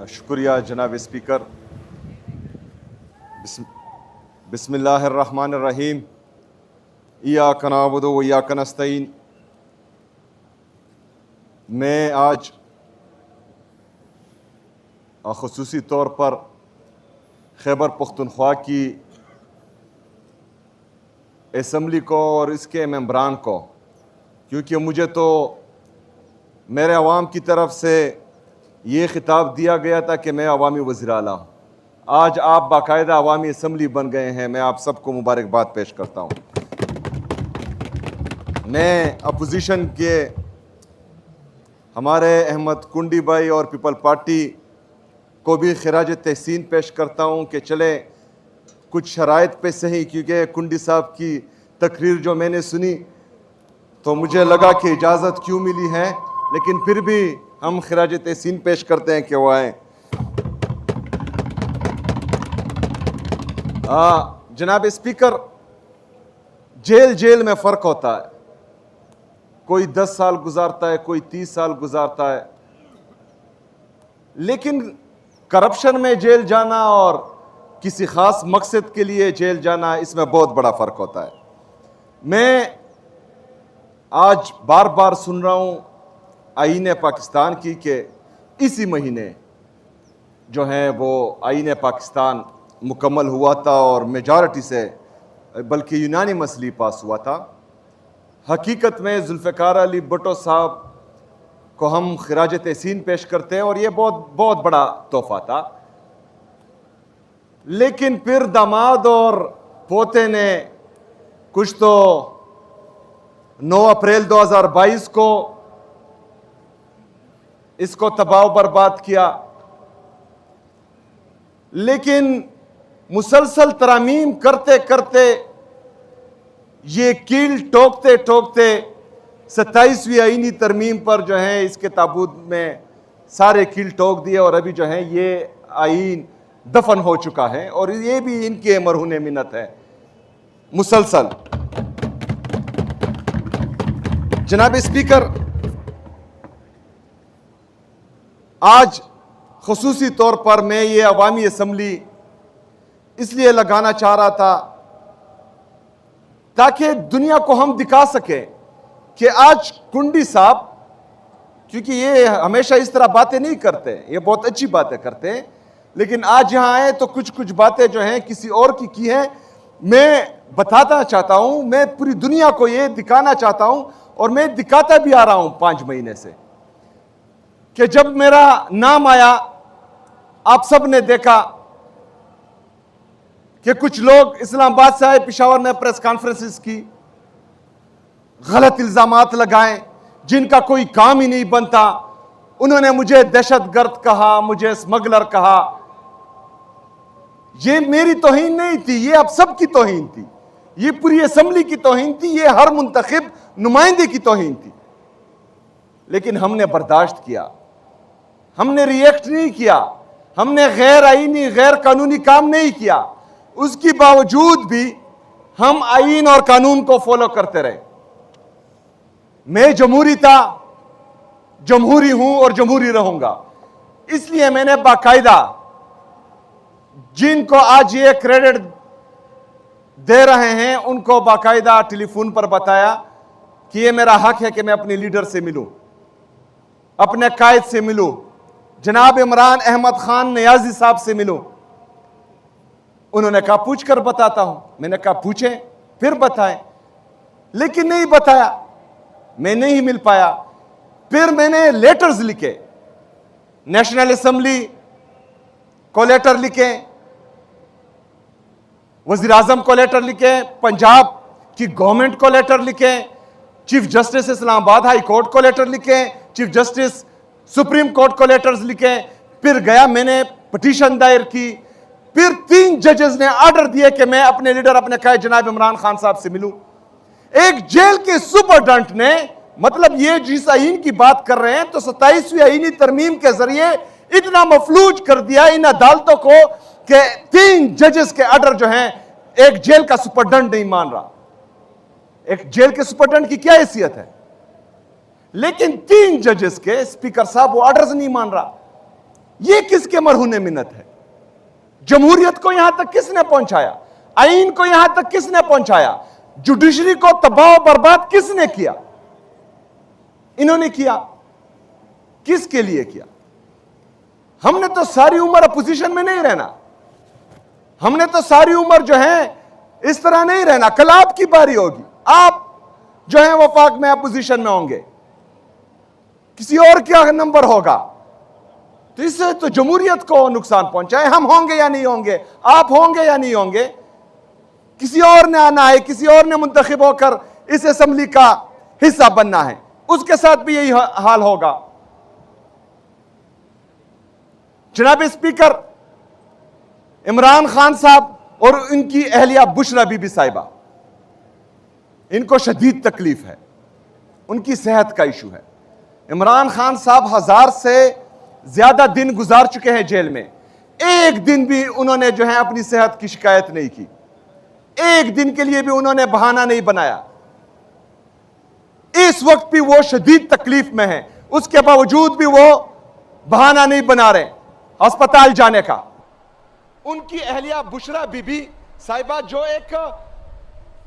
शुक्रिया जनाब स्पीकर। बिस्मिल्लाहिर्रहमानिर्रहीम। इय्याका नअबुदु व इय्याका नस्तईन। मैं आज ख़ुसूसी तौर पर खैबर पख्तूनख्वा की असम्बली को और इसके मेंबरान को, क्योंकि मुझे तो मेरे अवाम की तरफ से ये खिताब दिया गया था कि मैं अवामी वज़ीर आला हूँ। आज आप बाकायदा अवामी असम्बली बन गए हैं। मैं आप सबको मुबारकबाद पेश करता हूँ। मैं अपोजिशन के हमारे अहमद कुंडी भाई और पीपल पार्टी को भी खिराज तहसीन पेश करता हूँ कि चले कुछ शराइत पे सही, क्योंकि कुंडी साहब की तकरीर जो मैंने सुनी तो मुझे लगा कि इजाज़त क्यों मिली है, लेकिन फिर भी हम खिराज तहसीन पेश करते हैं कि वो आए। जनाब स्पीकर, जेल में फ़र्क होता है। कोई 10 साल गुजारता है, कोई 30 साल गुजारता है, लेकिन करप्शन में जेल जाना और किसी ख़ास मकसद के लिए जेल जाना, इसमें बहुत बड़ा फ़र्क होता है। मैं आज बार बार सुन रहा हूँ आईन पाकिस्तान की कि इसी महीने जो है वो आईन पाकिस्तान मुकम्मल हुआ था और मेजॉरिटी से, बल्कि यूनानिमसली पास हुआ था। हकीकत में जुल्फ़िकार अली भुट्टो साहब को हम खिराज तहसीन पेश करते हैं और ये बहुत बड़ा तोहफा था। लेकिन फिर दामाद और पोते ने कुछ तो 9 अप्रैल 2022 को इसको तबाह बर्बाद किया। लेकिन मुसलसल तरामीम करते करते ये कील ठोकते ठोकते 27वीं आईनी तरमीम पर जो है इसके ताबूत में सारे कील ठोक दिए और अभी जो है ये आईन दफन हो चुका है और ये भी इनके मरहूने मिन्नत है मुसलसल। जनाब स्पीकर, आज खुसूसी तौर पर मैं ये अवामी असम्बली इसलिए लगाना चाह रहा था ताकि दुनिया को हम दिखा सकें कि आज कुंडी साहब, क्योंकि ये हमेशा इस तरह बातें नहीं करते, ये बहुत अच्छी बातें करते हैं, लेकिन आज यहां आए तो कुछ बातें जो हैं किसी और की है। मैं बताना चाहता हूं, मैं पूरी दुनिया को ये दिखाना चाहता हूं और मैं दिखाता भी आ रहा हूं 5 महीने से कि जब मेरा नाम आया, आप सब ने देखा कि कुछ लोग इस्लामाबाद से आए, पेशावर में प्रेस कॉन्फ्रेंसेस की, गलत इल्जामात लगाए जिनका कोई काम ही नहीं बनता। उन्होंने मुझे दहशतगर्द कहा, मुझे स्मगलर कहा। ये मेरी तौहीन नहीं थी, ये आप सब की तौहीन थी, ये पूरी असम्बली की तौहीन थी, ये हर मुंतखब नुमाइंदे की तौहीन थी। लेकिन हमने बर्दाश्त किया, हमने रिएक्ट नहीं किया, हमने गैर आईनी गैर कानूनी काम नहीं किया। उसके बावजूद भी हम आईन और कानून को फॉलो करते रहे। मैं जमहूरी था, जमहूरी हूं और जमहूरी रहूंगा। इसलिए मैंने बाकायदा जिनको आज ये क्रेडिट दे रहे हैं उनको बाकायदा टेलीफोन पर बताया कि ये मेरा हक है कि मैं अपने लीडर से मिलूं, अपने कायद से मिलूं, जनाब इमरान अहमद खान नियाजी साहब से मिलूं। उन्होंने कहा पूछ कर बताता हूं। मैंने कहा पूछें फिर बताएं, लेकिन नहीं बताया, मैं नहीं मिल पाया। फिर मैंने लेटर्स लिखे, नेशनल असेंबली को लेटर लिखे, वजीर आजम को लेटर लिखे, पंजाब की गवर्नमेंट को लेटर लिखे, chief justice Islamabad high court को लेटर लिखे, चीफ जस्टिस सुप्रीम कोर्ट को लेटर्स लिखे। फिर गया, मैंने पिटीशन दायर की। फिर 3 जजेस ने ऑर्डर दिए कि मैं अपने लीडर, अपने कायद जनाब इमरान खान साहब से मिलूं। एक जेल के सुपरडेंट ने, मतलब ये जिस आईन की बात कर रहे हैं, तो 27वीं आईनी तरमीम के जरिए इतना मफलूज कर दिया इन अदालतों को कि 3 जजेस के ऑर्डर जो हैं एक जेल का सुपरडेंट नहीं मान रहा। एक जेल के सुपरडेंट की क्या हैसियत है? लेकिन 3 जजेस के स्पीकर साहब वो ऑर्डर्स नहीं मान रहा। ये किसके मरहूने मिन्नत है? जमहूरियत को यहां तक किसने पहुंचाया? आईन को यहां तक किसने पहुंचाया? जुडिशरी को तबाह बर्बाद किसने किया? इन्होंने किया। किसके लिए किया? हमने तो सारी उम्र अपोजिशन में नहीं रहना, हमने तो सारी उम्र जो है इस तरह नहीं रहना। कल आपकी बारी होगी, आप जो है वफाक में अपोजिशन में होंगे, किसी और क्या नंबर होगा। तो इससे तो जमहूरियत को नुकसान पहुंचाए। हम होंगे या नहीं होंगे, आप होंगे या नहीं होंगे, किसी और ने आना है, किसी और ने मुंतखब होकर इस असेंबली का हिस्सा बनना है, उसके साथ भी यही हाल होगा। जनाब स्पीकर, इमरान खान साहब और उनकी अहलिया बुशरा बीबी साहिबा, इनको शदीद तकलीफ है, उनकी सेहत का इशू है। इमरान खान साहब 1000 से ज्यादा दिन गुजार चुके हैं जेल में, एक दिन भी उन्होंने जो है अपनी सेहत की शिकायत नहीं की, एक दिन के लिए भी उन्होंने बहाना नहीं बनाया। इस वक्त भी वो शदीद तकलीफ में है, उसके बावजूद भी वो बहाना नहीं बना रहे अस्पताल जाने का। उनकी अहलिया बुशरा बीबी साहिबा, जो एक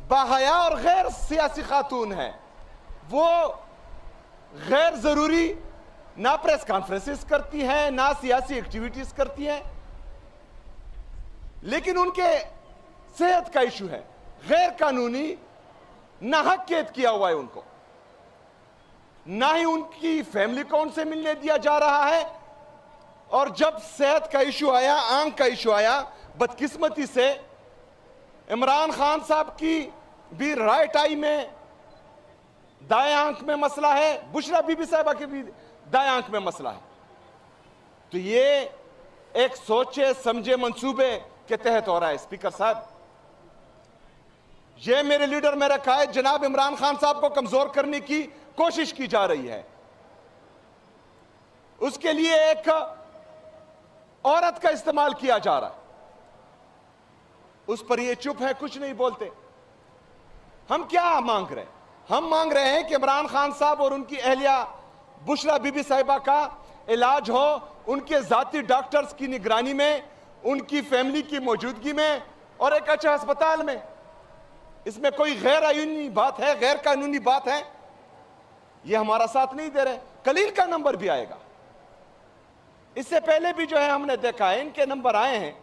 बाहया और गैर सियासी खातून है, वो गैर जरूरी ना प्रेस कॉन्फ्रेंसेस करती हैं, ना सियासी एक्टिविटीज करती हैं, लेकिन उनके सेहत का इशू है, गैर कानूनी नाहक कैद किया हुआ है उनको, ना ही उनकी फैमिली को उनसे मिलने दिया जा रहा है। और जब सेहत का इशू आया, आंख का इशू आया, बदकिस्मती से इमरान खान साहब की भी राइट आई में दाएं आंख में मसला है, बुशरा बीबी साहिबा की भी दाएं आंख में मसला है। तो ये एक सोचे समझे मंसूबे के तहत हो रहा है। स्पीकर साहब, ये मेरे लीडर में रखा है, जनाब इमरान खान साहब को कमजोर करने की कोशिश की जा रही है। उसके लिए एक औरत का इस्तेमाल किया जा रहा है, उस पर ये चुप है, कुछ नहीं बोलते। हम क्या मांग रहे हैं? हम मांग रहे हैं कि इमरान खान साहब और उनकी अहलिया बुशरा बीबी साहिबा का इलाज हो, उनके जाती डॉक्टर्स की निगरानी में, उनकी फैमिली की मौजूदगी में और एक अच्छे अस्पताल में। इसमें कोई गैर आईनी बात है, गैर कानूनी बात है, ये हमारा साथ नहीं दे रहे। कलील का नंबर भी आएगा, इससे पहले भी जो है हमने देखा है इनके नंबर आए हैं,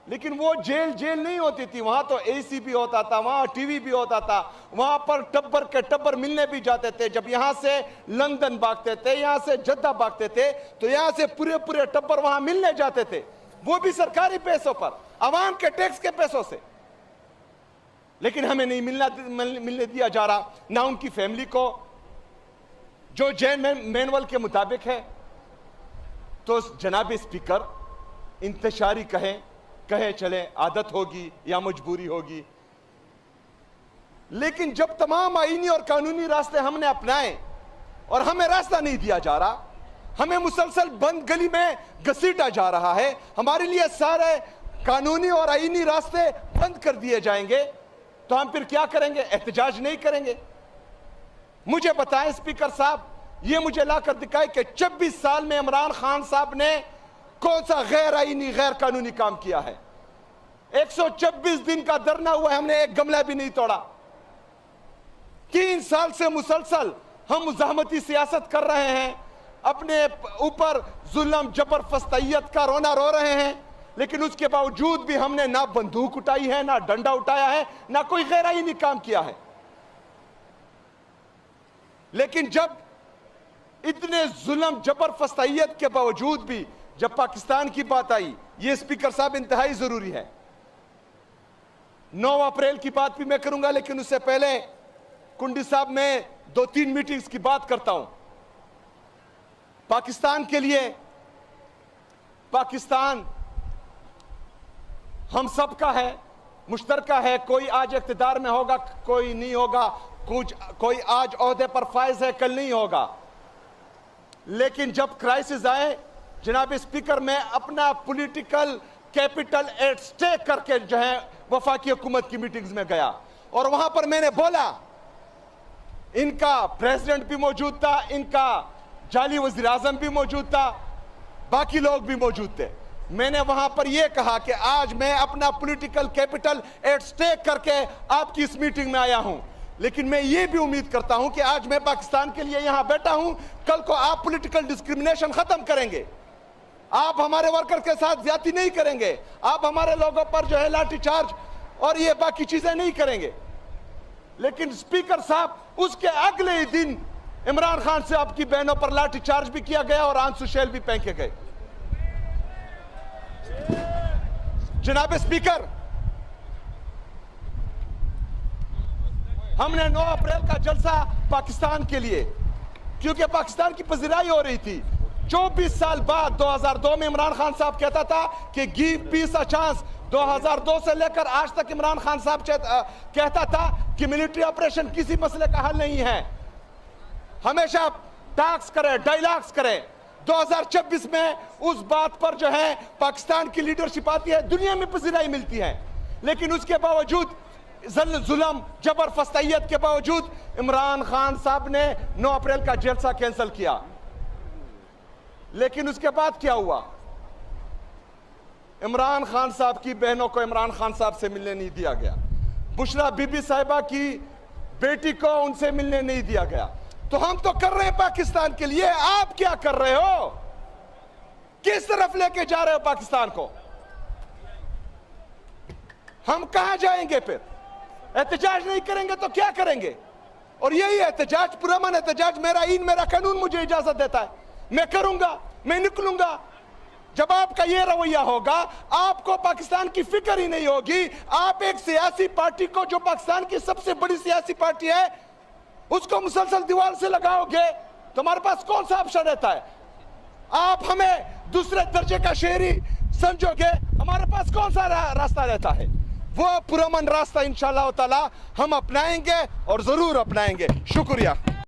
लेकिन वो जेल नहीं होती थी, वहां तो एसी भी होता था, वहां टीवी भी होता था, वहां पर टब्बर के टब्बर मिलने भी जाते थे। जब यहां से लंदन भागते थे, यहां से जद्दा भागते थे, तो यहां से पूरे टब्बर वहां मिलने जाते थे, वो भी सरकारी पैसों पर, आवाम के टैक्स के पैसों से। लेकिन हमें नहीं मिलने दिया जा रहा, ना उनकी फैमिली को, जो जेल मैनुअल के मुताबिक है। तो जनाब स्पीकर, इंतशारी कहे चले, आदत होगी या मजबूरी होगी, लेकिन जब तमाम आईनी और कानूनी रास्ते हमने अपनाए और हमें रास्ता नहीं दिया जा रहा, हमें मुसलसल बंद गली में घसीटा जा रहा है, हमारे लिए सारे कानूनी और आईनी रास्ते बंद कर दिए जाएंगे, तो हम फिर क्या करेंगे? एहतजाज नहीं करेंगे? मुझे बताएं स्पीकर साहब, ये मुझे लाकर दिखाए कि 26 साल में इमरान खान साहब ने कौन सा गैर आईनी गैर कानूनी काम किया है? 126 दिन का धरना हुआ है, हमने एक गमला भी नहीं तोड़ा। 3 साल से मुसलसल हम मुजाहमती सियासत कर रहे हैं, अपने ऊपर जुल्म जबरदस्तियत का रोना रो रहे हैं, लेकिन उसके बावजूद भी हमने ना बंदूक उठाई है, ना डंडा उठाया है, ना कोई गैर आईनी काम किया है। लेकिन जब इतने जुल्म जबरदस्तियत के बावजूद भी जब पाकिस्तान की बात आई, ये स्पीकर साहब इंतहाई जरूरी है। 9 अप्रैल की बात भी मैं करूंगा, लेकिन उससे पहले कुंडी साहब, मैं 2-3 मीटिंग्स की बात करता हूं। पाकिस्तान के लिए, पाकिस्तान हम सब का है, मुश्तरका है। कोई आज इख्तिदार में होगा, कोई नहीं होगा, कोई आज ओहदे पर फायज है, कल नहीं होगा। लेकिन जब क्राइसिस आए, जनाब स्पीकर, मैं अपना पॉलिटिकल कैपिटल एट स्टेक करके जो है वफाकी हुकूमत की मीटिंग्स में गया, और वहां पर मैंने बोला, इनका प्रेसिडेंट भी मौजूद था, इनका जाली वज़ीर आज़म भी मौजूद था, बाकी लोग भी मौजूद थे। मैंने वहां पर यह कहा कि आज मैं अपना पॉलिटिकल कैपिटल एट स्टेक करके आपकी इस मीटिंग में आया हूं, लेकिन मैं ये भी उम्मीद करता हूं कि आज मैं पाकिस्तान के लिए यहां बैठा हूं, कल को आप पॉलिटिकल डिस्क्रिमिनेशन खत्म करेंगे, आप हमारे वर्कर के साथ ज्यादती नहीं करेंगे, आप हमारे लोगों पर जो है लाठीचार्ज और ये बाकी चीजें नहीं करेंगे। लेकिन स्पीकर साहब, उसके अगले ही दिन इमरान खान से आपकी बहनों पर लाठीचार्ज भी किया गया और आंसू शेल भी फेंके गए। जनाब स्पीकर, हमने 9 अप्रैल का जलसा पाकिस्तान के लिए, क्योंकि पाकिस्तान की पजीराई हो रही थी। 24 साल बाद 2002 में इमरान खान साहब कहता था कि गिव पीस अ चांस। 2002 से लेकर आज तक इमरान खान साहब कहता था कि मिलिट्री ऑपरेशन किसी मसले का हल नहीं है, हमेशा टॉक्स करें, डायलॉग्स करें। 2026 में उस बात पर जो है पाकिस्तान की लीडरशिप आती है, दुनिया में पजीराई मिलती है, लेकिन उसके बावजूद जुल्म जबर फस्तैयत के बावजूद इमरान खान साहब ने 9 अप्रैल का जलसा कैंसिल किया। लेकिन उसके बाद क्या हुआ? इमरान खान साहब की बहनों को इमरान खान साहब से मिलने नहीं दिया गया, बुशरा बीबी साहिबा की बेटी को उनसे मिलने नहीं दिया गया। तो हम तो कर रहे हैं पाकिस्तान के लिए, आप क्या कर रहे हो? किस तरफ लेके जा रहे हो पाकिस्तान को? हम कहां जाएंगे? फिर एहतजाज नहीं करेंगे तो क्या करेंगे? और यही एहतजाज, पुरअमन एहतजाज, मेरा ईन मेरा कानून मुझे इजाजत देता है, मैं करूंगा, मैं निकलूंगा। जब आपका यह रवैया होगा, आपको पाकिस्तान की फिक्र ही नहीं होगी। आप एक सियासी पार्टी को, जो पाकिस्तान की सबसे बड़ी सियासी पार्टी है, उसको मुसलसल दीवार से लगाओगे तो हमारे पास कौन सा ऑप्शन रहता है? आप हमें दूसरे दर्जे का शहरी समझोगे, हमारे पास कौन सा रास्ता रहता है? वो पुरअमन रास्ता इंशाअल्लाह ताला हम अपनाएंगे और जरूर अपनाएंगे। शुक्रिया।